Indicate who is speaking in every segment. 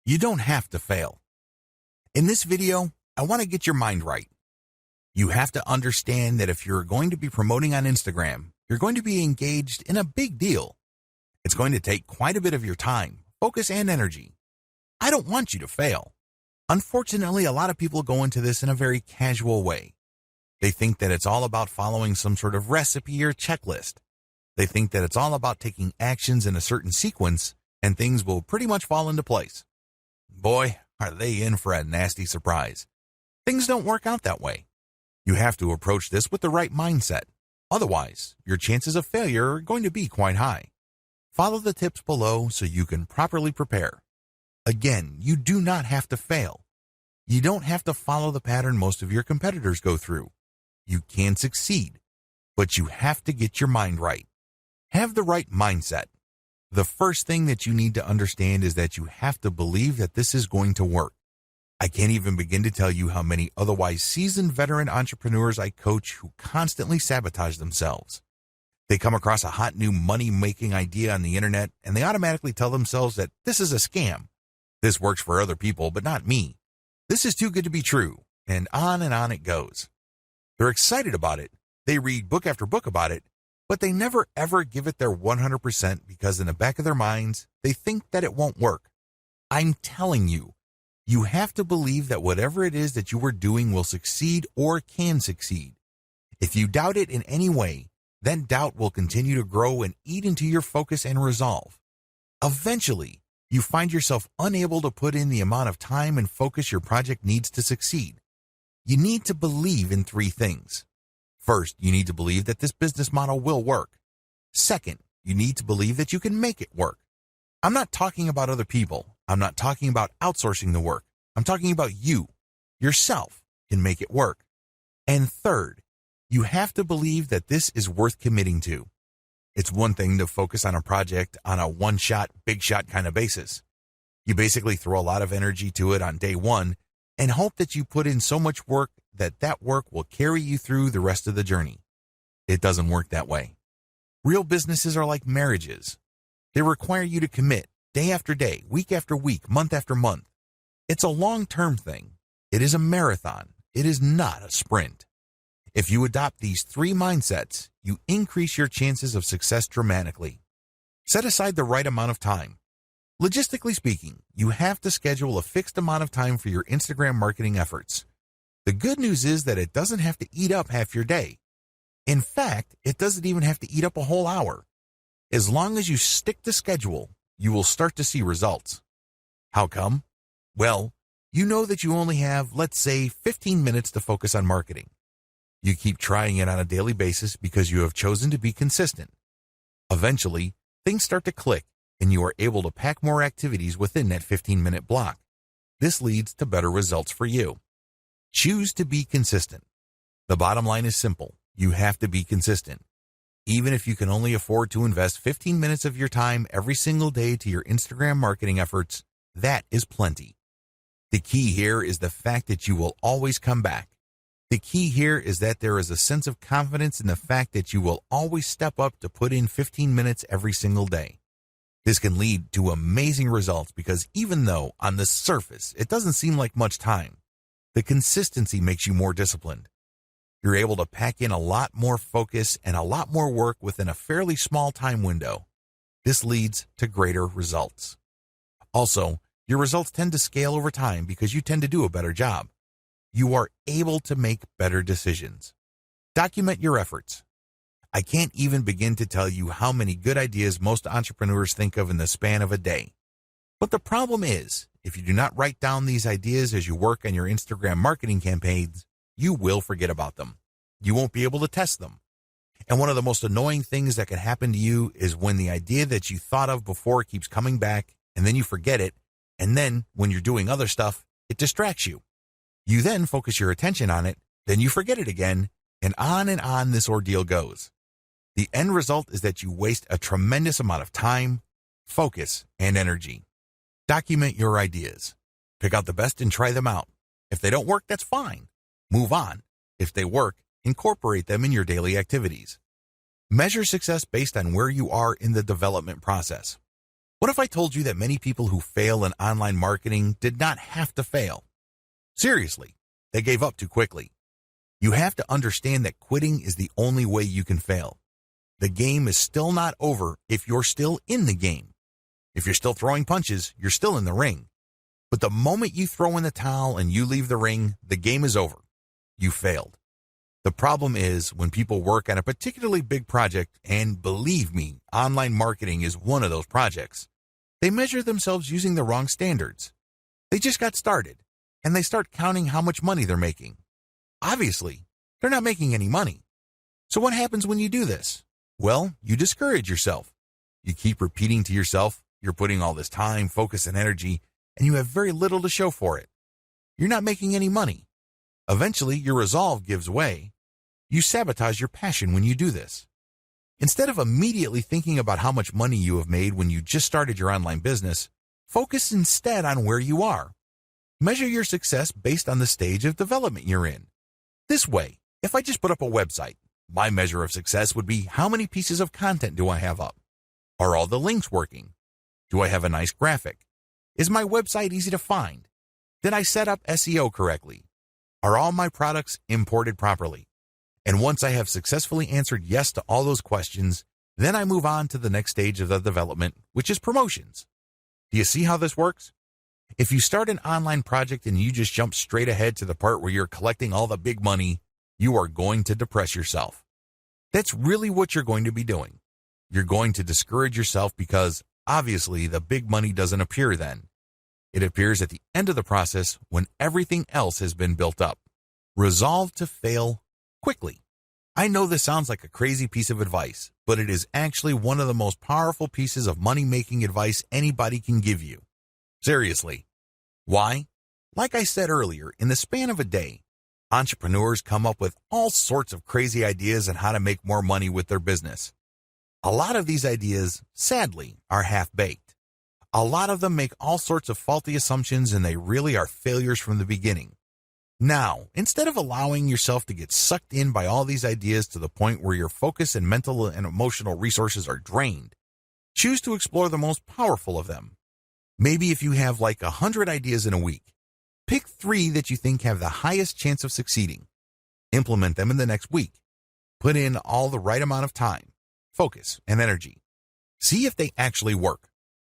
Speaker 1: You don't have to fail. In this video, I want to get your mind right. You have to understand that if you're going to be promoting on Instagram, you're going to be engaged in a big deal. It's going to take quite a bit of your time, focus, and energy. I don't want you to fail. Unfortunately, a lot of people go into this in a very casual way. They think that it's all about following some sort of recipe or checklist. They think that it's all about taking actions in a certain sequence and things will pretty much fall into place. Boy, are they in for a nasty surprise. Things don't work out that way. You have to approach this with the right mindset. Otherwise, your chances of failure are going to be quite high. Follow the tips below so you can properly prepare. Again, you do not have to fail. You don't have to follow the pattern most of your competitors go through. You can succeed, but you have to get your mind right. Have the right mindset. The first thing that you need to understand is that you have to believe that this is going to work. I can't even begin to tell you how many otherwise seasoned veteran entrepreneurs I coach who constantly sabotage themselves. They come across a hot new money-making idea on the internet and they automatically tell themselves that this is a scam. This works for other people, but not me. This is too good to be true, and on it goes. They're excited about it. They read book after book about it, but they never ever give it their 100% because in the back of their minds, they think that it won't work. I'm telling you, you have to believe that whatever it is that you are doing will succeed or can succeed. If you doubt it in any way, then doubt will continue to grow and eat into your focus and resolve. Eventually, you find yourself unable to put in the amount of time and focus your project needs to succeed. You need to believe in three things. First, you need to believe that this business model will work. Second, you need to believe that you can make it work. I'm not talking about other people. I'm not talking about outsourcing the work. I'm talking about you, yourself, can make it work. And third, you have to believe that this is worth committing to. It's one thing to focus on a project on a one-shot, big-shot kind of basis. You basically throw a lot of energy to it on day one and hope that you put in so much work that that work will carry you through the rest of the journey. It doesn't work that way. Real businesses are like marriages. They require you to commit day after day, week after week, month after month. It's a long-term thing. It is a marathon. It is not a sprint. If you adopt these three mindsets, you increase your chances of success dramatically. Set aside the right amount of time. Logistically speaking, you have to schedule a fixed amount of time for your Instagram marketing efforts. The good news is that it doesn't have to eat up half your day. In fact, it doesn't even have to eat up a whole hour. As long as you stick to schedule, you will start to see results. How come? Well, you know that you only have, let's say, 15 minutes to focus on marketing. You keep trying it on a daily basis because you have chosen to be consistent. Eventually, things start to click and you are able to pack more activities within that 15-minute block. This leads to better results for you. Choose to be consistent. The bottom line is simple. You have to be consistent. Even if you can only afford to invest 15 minutes of your time every single day to your Instagram marketing efforts, that is plenty. The key here is the fact that you will always come back. The key here is that there is a sense of confidence in the fact that you will always step up to put in 15 minutes every single day. This can lead to amazing results because even though on the surface it doesn't seem like much time, the consistency makes you more disciplined. You're able to pack in a lot more focus and a lot more work within a fairly small time window. This leads to greater results. Also, your results tend to scale over time because you tend to do a better job. You are able to make better decisions. Document your efforts. I can't even begin to tell you how many good ideas most entrepreneurs think of in the span of a day. But the problem is, if you do not write down these ideas as you work on your Instagram marketing campaigns, you will forget about them. You won't be able to test them. And one of the most annoying things that can happen to you is when the idea that you thought of before keeps coming back, and then you forget it, and then when you're doing other stuff, it distracts you. You then focus your attention on it, then you forget it again, and on this ordeal goes. The end result is that you waste a tremendous amount of time, focus, and energy. Document your ideas. Pick out the best and try them out. If they don't work, that's fine. Move on. If they work, incorporate them in your daily activities. Measure success based on where you are in the development process. What if I told you that many people who fail in online marketing did not have to fail? Seriously, they gave up too quickly. You have to understand that quitting is the only way you can fail. The game is still not over if you're still in the game. If you're still throwing punches, you're still in the ring. But the moment you throw in the towel and you leave the ring, the game is over. You failed. The problem is when people work on a particularly big project, and believe me, online marketing is one of those projects, they measure themselves using the wrong standards. They just got started, and they start counting how much money they're making. Obviously, they're not making any money. So what happens when you do this? Well, you discourage yourself. You keep repeating to yourself, you're putting all this time, focus, and energy, and you have very little to show for it. You're not making any money. Eventually, your resolve gives way. You sabotage your passion when you do this. Instead of immediately thinking about how much money you have made when you just started your online business, focus instead on where you are. Measure your success based on the stage of development you're in. This way, if I just put up a website, my measure of success would be how many pieces of content do I have up? Are all the links working? Do I have a nice graphic? Is my website easy to find? Did I set up SEO correctly? Are all my products imported properly? And once I have successfully answered yes to all those questions, then I move on to the next stage of the development, which is promotions. Do you see how this works? If you start an online project and you just jump straight ahead to the part where you're collecting all the big money, you are going to depress yourself. That's really what you're going to be doing. You're going to discourage yourself because, obviously, the big money doesn't appear then. It appears at the end of the process when everything else has been built up. Resolve to fail quickly. I know this sounds like a crazy piece of advice, but it is actually one of the most powerful pieces of money-making advice anybody can give you. Seriously. Why? Like I said earlier, in the span of a day, entrepreneurs come up with all sorts of crazy ideas on how to make more money with their business. A lot of these ideas, sadly, are half-baked. A lot of them make all sorts of faulty assumptions and they really are failures from the beginning. Now, instead of allowing yourself to get sucked in by all these ideas to the point where your focus and mental and emotional resources are drained, choose to explore the most powerful of them. Maybe if you have like 100 ideas in a week, pick 3 that you think have the highest chance of succeeding. Implement them in the next week. Put in all the right amount of time, focus, and energy. See if they actually work.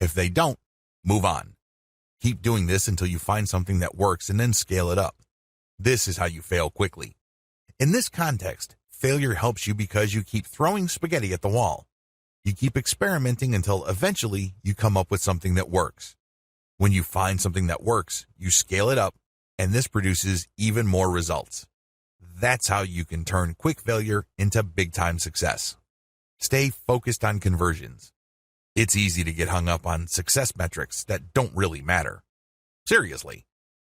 Speaker 1: If they don't, move on. Keep doing this until you find something that works and then scale it up. This is how you fail quickly. In this context, failure helps you because you keep throwing spaghetti at the wall. You keep experimenting until eventually you come up with something that works. When you find something that works, you scale it up, and this produces even more results. That's how you can turn quick failure into big-time success. Stay focused on conversions. It's easy to get hung up on success metrics that don't really matter. Seriously.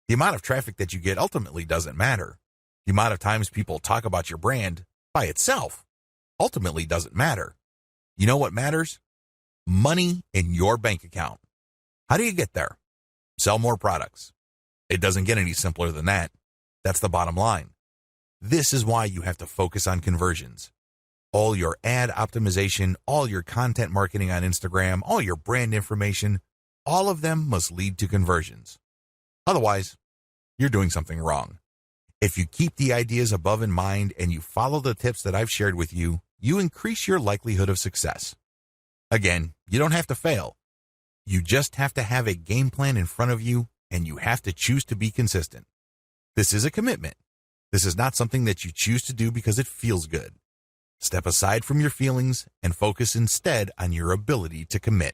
Speaker 1: The amount of traffic that you get ultimately doesn't matter. The amount of times people talk about your brand by itself ultimately doesn't matter. You know what matters? Money in your bank account. How do you get there? Sell more products. It doesn't get any simpler than that. That's the bottom line. This is why you have to focus on conversions. All your ad optimization, all your content marketing on Instagram, all your brand information, all of them must lead to conversions. Otherwise, you're doing something wrong. If you keep the ideas above in mind and you follow the tips that I've shared with you, you increase your likelihood of success. Again, you don't have to fail. You just have to have a game plan in front of you, and you have to choose to be consistent. This is a commitment. This is not something that you choose to do because it feels good. Step aside from your feelings and focus instead on your ability to commit.